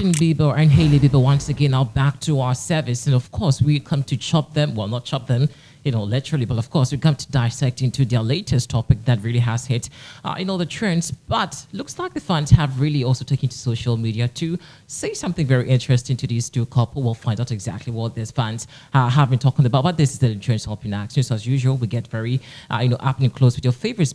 Justin Bieber and Hailey Bieber once again are back to our service. And of course, we come to chop them. Well, not chop them, literally, but of course, we come to dissect into their latest topic that really has hit, the trends. But looks like the fans have really also taken to social media to say something very interesting to these two couple. We'll find out exactly what these fans have been talking about. But this is the Trends Helping Action. So as usual, we get very, up and close with your favorite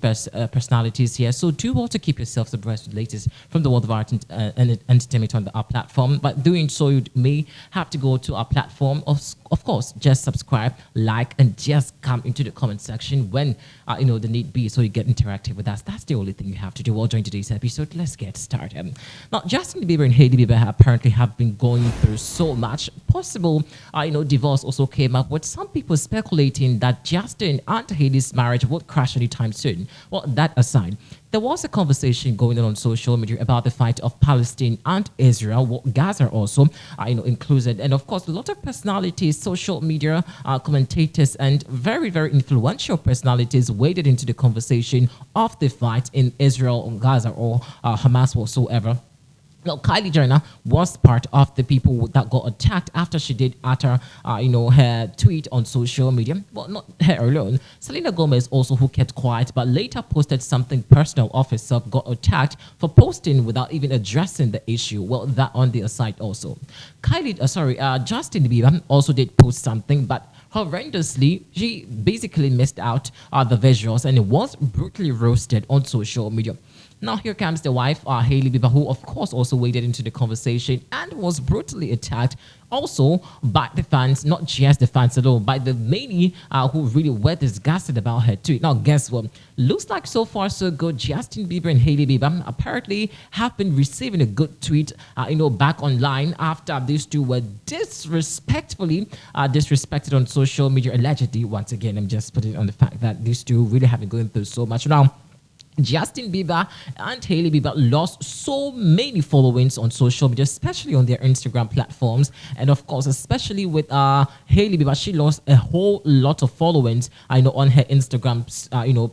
personalities here. So do also keep yourselves abreast with the latest from the world of art and entertainment on our platform. But doing so, you may have to go to our platform. Of course, just subscribe, like, and just come into the comment section when the need be, so you get interactive with us. That's the only thing you have to do. Well, during today's episode, let's get started. Now, Justin Bieber and Hailey Bieber apparently have been going through so much. Possible, divorce also came up, with some people speculating that Justin and Hailey's marriage would crash anytime soon. Well, that aside, there was a conversation going on social media about the fight of Palestine and Israel, Gaza also, included. And of course, a lot of personalities, social media commentators, and very, very influential personalities waded into the conversation of the fight in Israel, Gaza, or Hamas whatsoever. Now, Kylie Jenner was part of the people that got attacked after she did utter, her tweet on social media. Well, not her alone. Selena Gomez also, who kept quiet but later posted something personal of herself, got attacked for posting without even addressing the issue. Well, that on their side also. Justin Bieber also did post something, but horrendously, she basically missed out the visuals and was brutally roasted on social media. Now here comes the wife, Hailey Bieber, who of course also waded into the conversation and was brutally attacked also by the fans, not just the fans alone, by the many who really were disgusted about her tweet. Now guess what? Looks like so far so good. Justin Bieber and Hailey Bieber apparently have been receiving a good tweet, back online after these two were disrespectfully disrespected on social media, allegedly. Once again, I'm just putting it on the fact that these two really have been going through so much now. Justin Bieber and Hailey Bieber lost so many followings on social media, especially on their Instagram platforms. And of course, especially with Hailey Bieber, she lost a whole lot of followings, on her Instagram,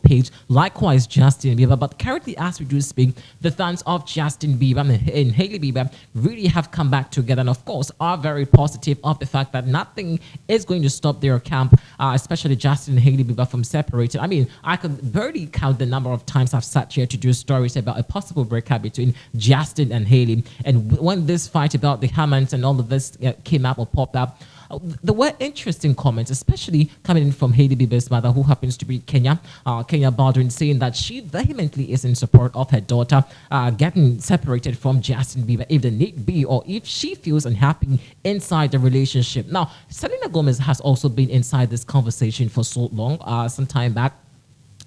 page. Likewise, Justin Bieber. But currently, as we do speak, the fans of Justin Bieber and Hailey Bieber really have come back together, and of course, are very positive of the fact that nothing is going to stop their camp, especially Justin and Hailey Bieber, from separating. I mean, I could barely count the number of times I've sat here to do stories about a possible breakup between Justin and Hailey. And when this fight about the Hammans and all of this came up or popped up, there were interesting comments, especially coming in from Hailey Bieber's mother, who happens to be Kenya Baldwin, saying that she vehemently is in support of her daughter getting separated from Justin Bieber if the need be, or if she feels unhappy inside the relationship. Now, Selena Gomez has also been inside this conversation for so long, some time back.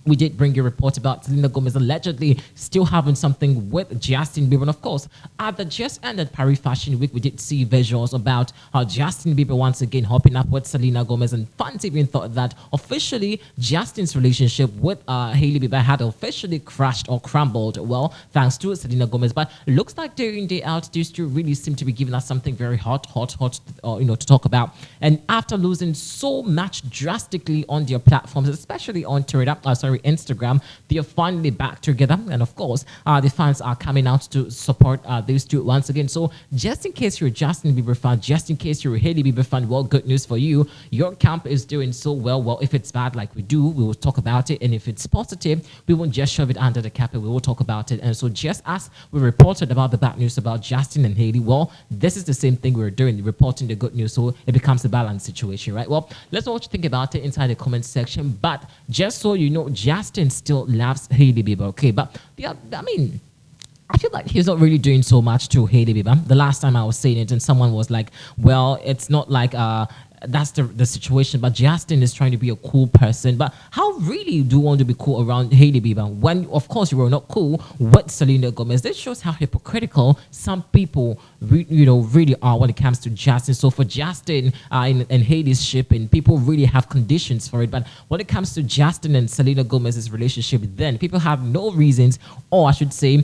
We did bring you a report about Selena Gomez allegedly still having something with Justin Bieber. And of course, at the just ended Paris Fashion Week, we did see visuals about how Justin Bieber once again hopping up with Selena Gomez. And fans even thought that officially Justin's relationship with Hailey Bieber had officially crashed or crumbled. Well, thanks to Selena Gomez. But it looks like day in, day out, these two really seem to be giving us something very hot, to talk about. And after losing so much drastically on their platforms, especially on Twitter, Instagram, they are finally back together. And of course, the fans are coming out to support these two once again. So just in case you're a Justin Bieber fan, just in case you're a Hailey Bieber fan, well, good news for you. Your camp is doing so well. Well, if it's bad like we do, we will talk about it. And if it's positive, we won't just shove it under the carpet. We will talk about it. And so just as we reported about the bad news about Justin and Hailey, well, this is the same thing we're doing, reporting the good news. So it becomes a balanced situation, right? Well, let's all think about it inside the comment section. But just so you know, Justin still loves Hailey Bieber, okay? But yeah, I feel like he's not really doing so much to Hailey Bieber. The last time I was saying it, and someone was like, well, it's not like that's the situation, but Justin is trying to be a cool person. But how really do you want to be cool around Hailey Bieber when, of course, you were not cool with Selena Gomez? This shows how hypocritical some people really are when it comes to Justin. So for Justin and Hailey's shipping, people really have conditions for it. But when it comes to Justin and Selena Gomez's relationship, then people have no reasons, or I should say,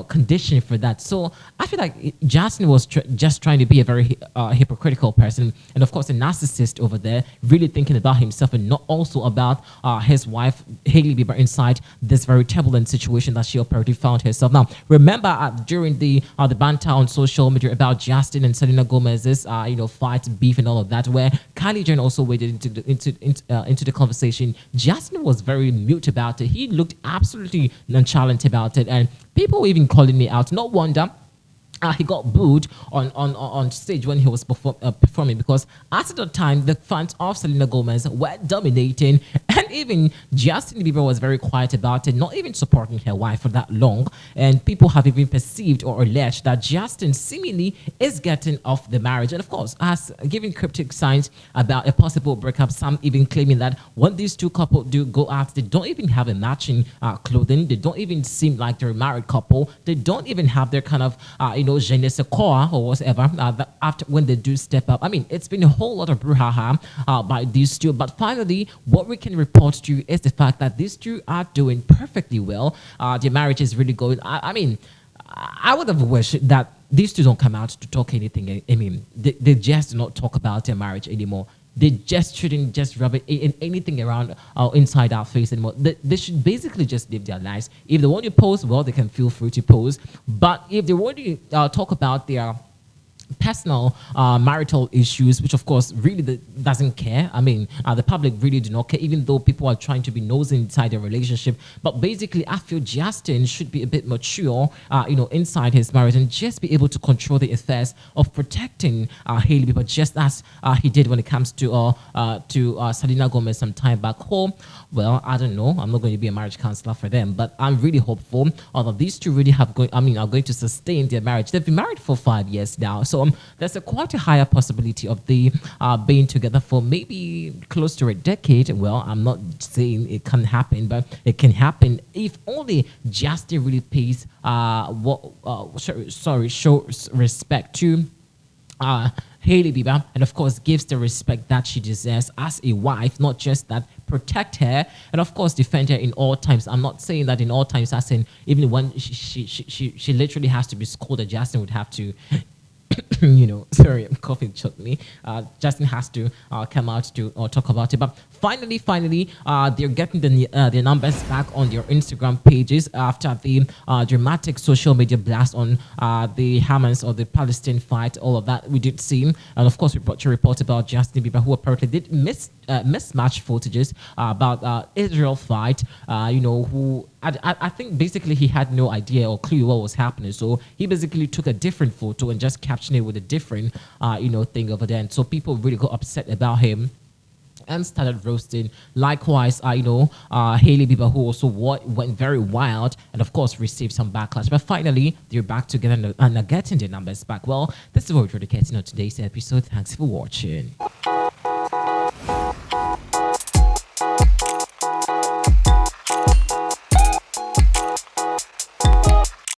condition for that. So I feel like Justin was just trying to be a very hypocritical person. and of course a narcissist over there, really thinking about himself and not also about his wife Hailey Bieber inside this very turbulent situation that she apparently found herself. Now, remember during the banter on social media about Justin and Selena Gomez's fight, beef, and all of that, where Kylie Jenner also waded into the conversation. Justin was very mute about it. He looked absolutely nonchalant about it, and people were even calling me out. No wonder he got booed on stage when he was performing, because at the time the fans of Selena Gomez were dominating, and even Justin Bieber was very quiet about it, not even supporting her wife for that long. And people have even perceived or alleged that Justin seemingly is getting off the marriage, and of course has given cryptic signs about a possible breakup. Some even claiming that when these two couples do go out, they don't even have a matching clothing. They don't even seem like they're a married couple. They don't even have their kind of je ne sais quoi or whatever after when they do step up. I mean, it's been a whole lot of brouhaha by these two, but finally what we can report to you is the fact that these two are doing perfectly well. Their marriage is really going. I mean, I would have wished that these two don't come out to talk anything. I mean, they just do not talk about their marriage anymore. They just shouldn't just rub it in anything around inside our face anymore. They should basically just live their lives. If they want to post, well, they can feel free to post. But if they want to talk about their personal marital issues, which of course really doesn't care. I mean, the public really do not care, even though people are trying to be nosy inside their relationship. But basically, I feel Justin should be a bit mature, inside his marriage, and just be able to control the affairs of protecting Hailey Bieber, just as he did when it comes to Selena Gomez some time back home. Well, I don't know. I'm not going to be a marriage counselor for them, but I'm really hopeful that these two really are going to sustain their marriage. They've been married for 5 years now, so there's a quite a higher possibility of the being together for maybe close to a decade. Well, I'm not saying it can't happen, but it can happen if only Justin really pays shows respect to Hailey Bieber, and of course gives the respect that she deserves as a wife, not just that, protect her and of course defend her in all times. I'm not saying that in all times, as in even when she literally has to be scolded, Justin would have to sorry, I'm coughing, choked me. Justin has to come out to talk about it. But finally, they're getting their numbers back on their Instagram pages after the dramatic social media blast on the Hamas or the Palestine fight. All of that we did see, and of course we brought you a report about Justin Bieber, who apparently did mismatch footages about Israel fight. Who I think basically he had no idea or clue what was happening, so he basically took a different photo and just captioned it with a different thing over there, and so people really got upset about him and started roasting. Likewise, Hailey Bieber, who also went very wild and of course received some backlash. But finally, they're back together and are getting their numbers back. Well, this is what we're dedicating on today's episode. Thanks for watching.